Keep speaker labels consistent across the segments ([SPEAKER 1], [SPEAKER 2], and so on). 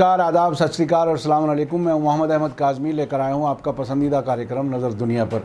[SPEAKER 1] नमस्कार, आदाब, सत श्री अकाल और अस्सलाम वालेकुम। मैं मोहम्मद अहमद काज़मी लेकर आया हूँ आपका पसंदीदा कार्यक्रम नज़र दुनिया पर।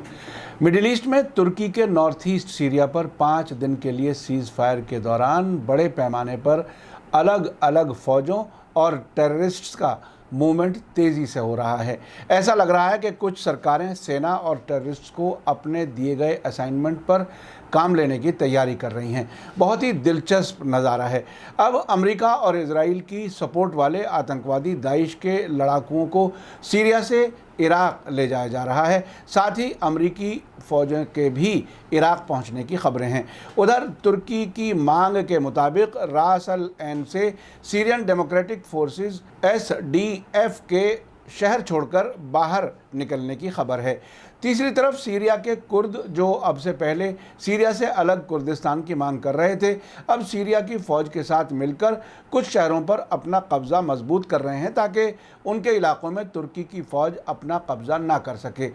[SPEAKER 1] मिडिल ईस्ट में तुर्की के नॉर्थ ईस्ट सीरिया पर 5 दिन के लिए सीज़ फायर के दौरान बड़े पैमाने पर अलग अलग फ़ौजों और टेररिस्ट्स का मूवमेंट तेज़ी से हो रहा है। ऐसा लग रहा है कि कुछ सरकारें सेना और टेररिस्ट्स को अपने दिए गए असाइनमेंट पर काम लेने की तैयारी कर रही हैं। बहुत ही दिलचस्प नज़ारा है। अब अमेरिका और इजराइल की सपोर्ट वाले आतंकवादी दाइश के लड़ाकुओं को सीरिया से इराक़ ले जाया जा रहा है। साथ ही अमेरिकी फ़ौजों के भी इराक़ पहुंचने की खबरें हैं। उधर तुर्की की मांग के मुताबिक रास अल ऐन से सीरियन डेमोक्रेटिक फोर्सेस SDF के शहर छोड़कर बाहर निकलने की खबर है। तीसरी तरफ सीरिया के कुर्द, जो अब से पहले सीरिया से अलग कुर्दिस्तान की मांग कर रहे थे, अब सीरिया की फ़ौज के साथ मिलकर कुछ शहरों पर अपना कब्ज़ा मजबूत कर रहे हैं ताकि उनके इलाकों में तुर्की की फ़ौज अपना कब्ज़ा ना कर सके।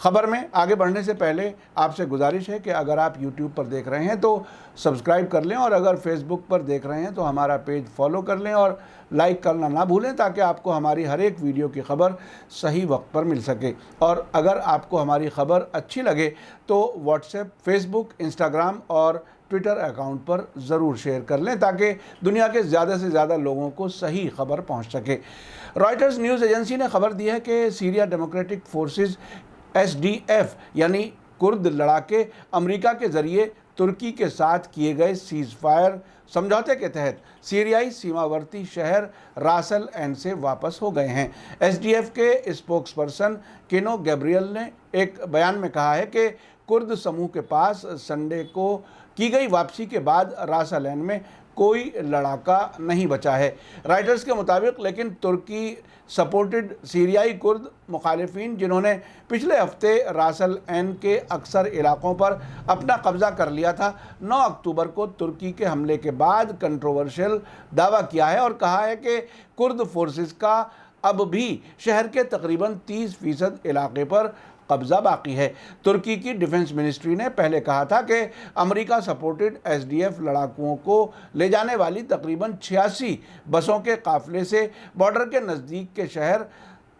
[SPEAKER 1] ख़बर में आगे बढ़ने से पहले आपसे गुजारिश है कि अगर आप YouTube पर देख रहे हैं तो सब्सक्राइब कर लें, और अगर फेसबुक पर देख रहे हैं तो हमारा पेज फॉलो कर लें और लाइक करना ना भूलें ताकि आपको हमारी हर एक वीडियो की खबर सही वक्त पर मिल सके। और अगर आपको हमारी खबर अच्छी लगे तो व्हाट्सएप, फेसबुक, इंस्टाग्राम और ट्विटर अकाउंट पर ज़रूर शेयर कर लें ताकि दुनिया के ज़्यादा से ज़्यादा लोगों को सही खबर पहुंच सके। रॉयटर्स न्यूज़ एजेंसी ने खबर दी है कि सीरिया डेमोक्रेटिक फोर्सेस SDF यानी कुर्द लड़ाके अमेरिका के ज़रिए तुर्की के साथ किए गए सीज़ फायर समझौते के तहत सीरियाई सीमावर्ती शहर रास अल ऐन से वापस हो गए हैं। SDF के स्पोक्सपर्सन केनो गैब्रियल ने एक बयान में कहा है कि कुर्द समूह के पास संडे को की गई वापसी के बाद रास अल ऐन में कोई लड़ाका नहीं बचा है। राइटर्स के मुताबिक लेकिन तुर्की सपोर्टेड सीरियाई कुर्द मुखालिफिन, जिन्होंने पिछले हफ्ते रास अल ऐन के अक्सर इलाकों पर अपना कब्ज़ा कर लिया था, 9 अक्टूबर को तुर्की के हमले के बाद कंट्रोवर्शियल दावा किया है और कहा है कि कुर्द फोर्सेस का अब भी शहर के तकरीबन 30% इलाके पर कब्ज़ा बाकी है। तुर्की की डिफेंस मिनिस्ट्री ने पहले कहा था कि अमेरिका सपोर्टेड SDF लड़ाकुओं को ले जाने वाली तकरीबन 86 बसों के काफ़िले से बॉर्डर के नज़दीक के शहर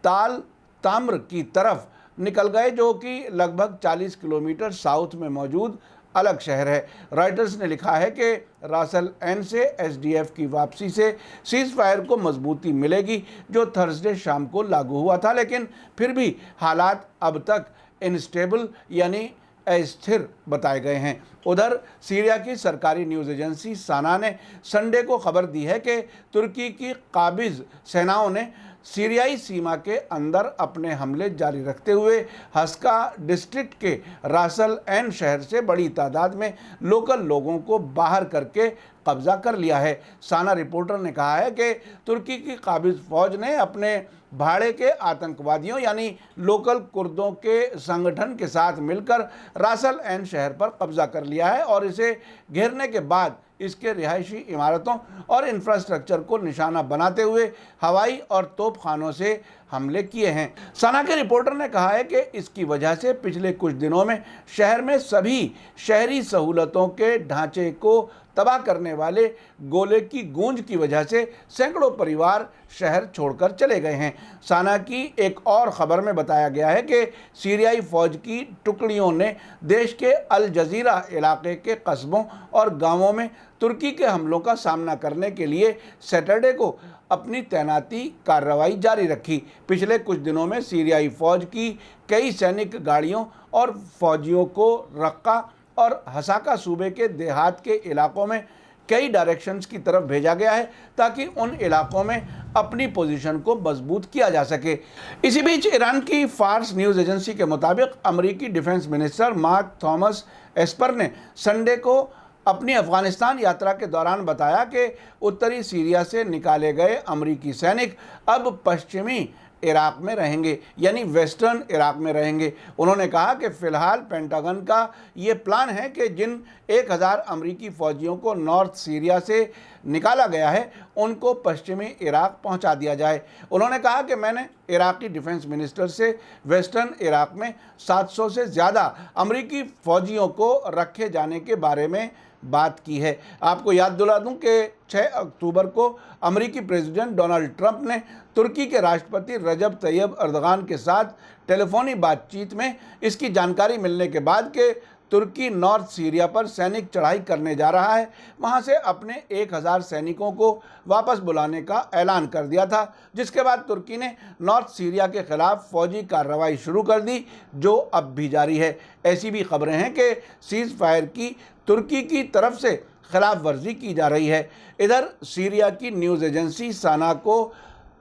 [SPEAKER 1] ताल ताम्र की तरफ निकल गए, जो कि लगभग 40 किलोमीटर साउथ में मौजूद अलग शहर है। रॉयटर्स ने लिखा है कि रास अल ऐन से SDF की वापसी से सीज़ फायर को मजबूती मिलेगी, जो थर्सडे शाम को लागू हुआ था, लेकिन फिर भी हालात अब तक इनस्टेबल यानी अस्थिर बताए गए हैं। उधर सीरिया की सरकारी न्यूज़ एजेंसी साना ने संडे को खबर दी है कि तुर्की की काबिज सेनाओं ने सीरियाई सीमा के अंदर अपने हमले जारी रखते हुए हस्का डिस्ट्रिक्ट के रास अल ऐन शहर से बड़ी तादाद में लोकल लोगों को बाहर करके कब्ज़ा कर लिया है। साना रिपोर्टर ने कहा है कि तुर्की की काबिज फ़ौज ने अपने भाड़े के आतंकवादियों यानी लोकल कुर्दों के संगठन के साथ मिलकर रास अल ऐन शहर पर कब्ज़ा कर लिया है और इसे घेरने के बाद इसके रिहायशी इमारतों और इंफ्रास्ट्रक्चर को निशाना बनाते हुए हवाई और तोपखानों से हमले किए हैं। सना के रिपोर्टर ने कहा है कि इसकी वजह से पिछले कुछ दिनों में शहर में सभी शहरी सहूलतों के ढांचे को तबाह करने वाले गोले की गूंज की वजह से सैकड़ों परिवार शहर छोड़कर चले गए हैं। साना की एक और ख़बर में बताया गया है कि सीरियाई फ़ौज की टुकड़ियों ने देश के अल जज़ीरा इलाके के कस्बों और गांवों में तुर्की के हमलों का सामना करने के लिए सैटरडे को अपनी तैनाती कार्रवाई जारी रखी। पिछले कुछ दिनों में सीरियाई फ़ौज की कई सैनिक गाड़ियों और फौजियों को रक्का और हसाका सूबे के देहात के इलाकों में कई डायरेक्शंस की तरफ भेजा गया है ताकि उन इलाकों में अपनी पोजीशन को मजबूत किया जा सके। इसी बीच ईरान की फार्स न्यूज़ एजेंसी के मुताबिक अमेरिकी defence minister mark Thomas Esper ने संडे को अपनी अफ़गानिस्तान यात्रा के दौरान बताया कि उत्तरी सीरिया से निकाले गए अमेरिकी सैनिक अब पश्चिमी इराक़ में रहेंगे यानी वेस्टर्न इराक़ में रहेंगे। उन्होंने कहा कि फ़िलहाल पेंटागन का ये प्लान है कि जिन 1000 अमेरिकी फ़ौजियों को नॉर्थ सीरिया से निकाला गया है उनको पश्चिमी इराक़ पहुंचा दिया जाए। उन्होंने कहा कि मैंने इराक़ी डिफेंस मिनिस्टर से वेस्टर्न इराक़ में 700 से ज़्यादा अमेरिकी फ़ौजियों को रखे जाने के बारे में बात की है। आपको याद दिला दूं कि 6 अक्टूबर को अमेरिकी प्रेसिडेंट डोनाल्ड ट्रंप ने तुर्की के राष्ट्रपति रजब तैयब अर्दगान के साथ टेलीफोनिक बातचीत में इसकी जानकारी मिलने के बाद कि तुर्की नॉर्थ सीरिया पर सैनिक चढ़ाई करने जा रहा है, वहां से अपने 1000 सैनिकों को वापस बुलाने का ऐलान कर दिया था, जिसके बाद तुर्की ने नॉर्थ सीरिया के खिलाफ फौजी कार्रवाई शुरू कर दी, जो अब भी जारी है। ऐसी भी खबरें हैं कि सीज़ फायर की तुर्की की तरफ से खिलाफ वर्जी की जा रही है। इधर सीरिया की न्यूज़ एजेंसी साना को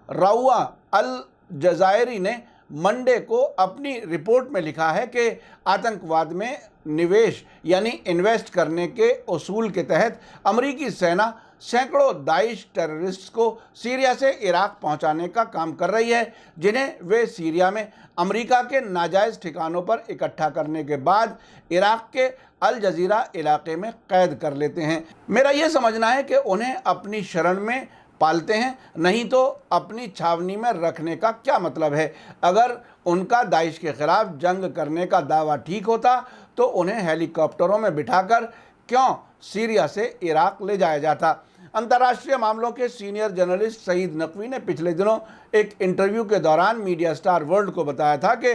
[SPEAKER 1] रउआ अल जज़ायरी ने मंडे को अपनी रिपोर्ट में लिखा है कि आतंकवाद में निवेश यानी इन्वेस्ट करने के उसूल के तहत अमेरिकी सेना सैकड़ों दाइश टेररिस्ट्स को सीरिया से इराक पहुंचाने का काम कर रही है, जिन्हें वे सीरिया में अमेरिका के नाजायज़ ठिकानों पर इकट्ठा करने के बाद इराक के अल जजीरा इलाके में कैद कर लेते हैं। मेरा ये समझना है कि उन्हें अपनी शरण में पालते हैं, नहीं तो अपनी छावनी में रखने का क्या मतलब है। अगर उनका दाइश के खिलाफ जंग करने का दावा ठीक होता तो उन्हें हेलीकॉप्टरों में बिठाकर क्यों सीरिया से इराक ले जाया जाता। अंतर्राष्ट्रीय मामलों के सीनियर जर्नलिस्ट सईद नकवी ने पिछले दिनों एक इंटरव्यू के दौरान मीडिया स्टार वर्ल्ड को बताया था कि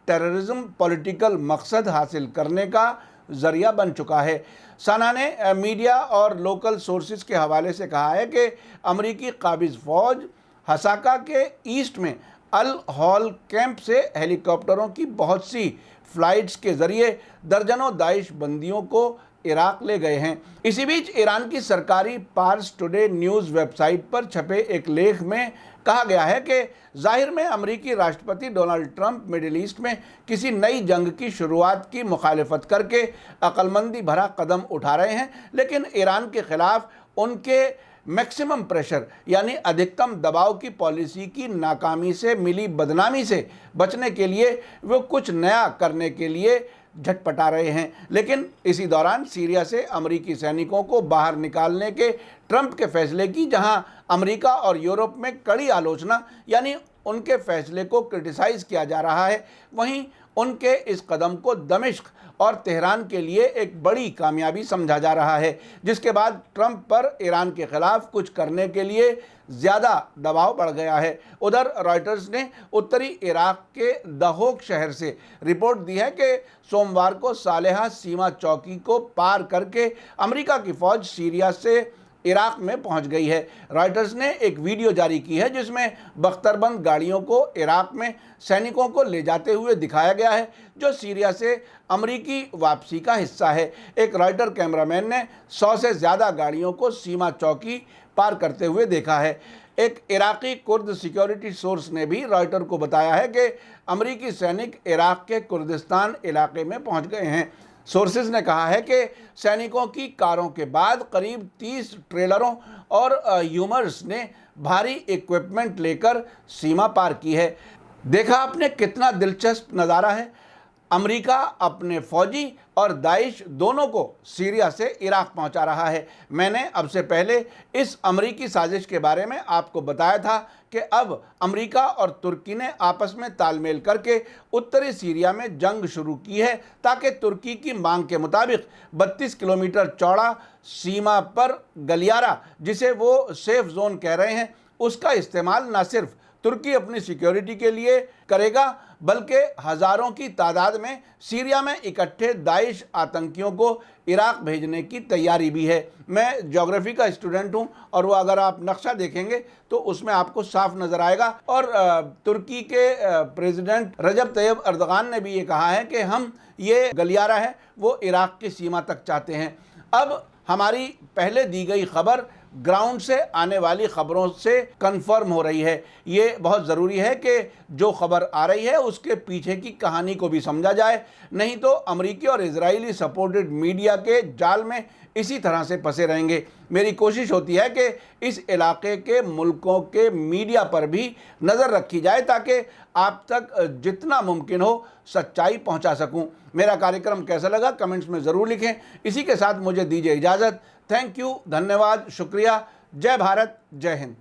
[SPEAKER 1] टेररिज्म पॉलिटिकल मकसद हासिल करने का जरिया बन चुका है। साना ने मीडिया और लोकल सोर्सेज के हवाले से कहा है कि अमेरिकी काबिज फौज हसाका के ईस्ट में अल हॉल कैंप से हेलीकॉप्टरों की बहुत सी फ्लाइट्स के जरिए दर्जनों दाइश बंदियों को इराक ले गए हैं। इसी बीच ईरान की सरकारी पार्स टुडे न्यूज़ वेबसाइट पर छपे एक लेख में कहा गया है कि जाहिर में अमेरिकी राष्ट्रपति डोनाल्ड ट्रंप मिडिल ईस्ट में किसी नई जंग की शुरुआत की मुखालिफत करके अक्लमंदी भरा कदम उठा रहे हैं, लेकिन ईरान के खिलाफ उनके मैक्सिमम प्रेशर यानी अधिकतम दबाव की पॉलिसी की नाकामी से मिली बदनामी से बचने के लिए वो कुछ नया करने के लिए झटपटा रहे हैं। लेकिन इसी दौरान सीरिया से अमेरिकी सैनिकों को बाहर निकालने के ट्रंप के फैसले की जहां अमेरिका और यूरोप में कड़ी आलोचना यानी उनके फैसले को क्रिटिसाइज़ किया जा रहा है, वहीं उनके इस कदम को दमिश्क और तेहरान के लिए एक बड़ी कामयाबी समझा जा रहा है, जिसके बाद ट्रंप पर ईरान के खिलाफ कुछ करने के लिए ज़्यादा दबाव बढ़ गया है। उधर रॉयटर्स ने उत्तरी इराक के दहोक शहर से रिपोर्ट दी है कि सोमवार को सालेहा सीमा चौकी को पार करके अमेरिका की फ़ौज सीरिया से इराक में पहुंच गई है। रॉयटर्स ने एक वीडियो जारी की है जिसमें बख्तरबंद गाड़ियों को इराक में सैनिकों को ले जाते हुए दिखाया गया है, जो सीरिया से अमेरिकी वापसी का हिस्सा है। एक रॉयटर कैमरामैन ने 100 से ज़्यादा गाड़ियों को सीमा चौकी पार करते हुए देखा है। एक इराकी कुर्द सिक्योरिटी सोर्स ने भी रॉयटर को बताया है कि अमेरिकी सैनिक इराक के कुर्दिस्तान इलाके में पहुंच गए हैं। सोर्सेज ने कहा है कि सैनिकों की कारों के बाद करीब 30 ट्रेलरों और ह्यूमर्स ने भारी इक्विपमेंट लेकर सीमा पार की है। देखा आपने कितना दिलचस्प नज़ारा है। अमेरिका अपने फौजी और दाइश दोनों को सीरिया से इराक पहुंचा रहा है। मैंने अब से पहले इस अमेरिकी साजिश के बारे में आपको बताया था कि अब अमेरिका और तुर्की ने आपस में तालमेल करके उत्तरी सीरिया में जंग शुरू की है, ताकि तुर्की की मांग के मुताबिक 32 किलोमीटर चौड़ा सीमा पर गलियारा, जिसे वो सेफ जोन कह रहे हैं, उसका इस्तेमाल न सिर्फ तुर्की अपनी सिक्योरिटी के लिए करेगा, बल्कि हज़ारों की तादाद में सीरिया में इकट्ठे दाइश आतंकियों को इराक भेजने की तैयारी भी है। मैं ज्योग्राफी का स्टूडेंट हूं और वो अगर आप नक्शा देखेंगे तो उसमें आपको साफ नज़र आएगा। और तुर्की के प्रेसिडेंट रजब तैयब अर्दगान ने भी ये कहा है कि हम ये गलियारा है वो इराक की सीमा तक चाहते हैं। अब हमारी पहले दी गई खबर ग्राउंड से आने वाली खबरों से कंफर्म हो रही है। ये बहुत ज़रूरी है कि जो खबर आ रही है उसके पीछे की कहानी को भी समझा जाए, नहीं तो अमेरिकी और इजरायली सपोर्टेड मीडिया के जाल में इसी तरह से फंसे रहेंगे। मेरी कोशिश होती है कि इस इलाके के मुल्कों के मीडिया पर भी नज़र रखी जाए, ताकि आप तक जितना मुमकिन हो सच्चाई पहुंचा सकूं। मेरा कार्यक्रम कैसा लगा कमेंट्स में ज़रूर लिखें। इसी के साथ मुझे दीजिए इजाज़त। थैंक यू, धन्यवाद, शुक्रिया। जय भारत, जय हिंद।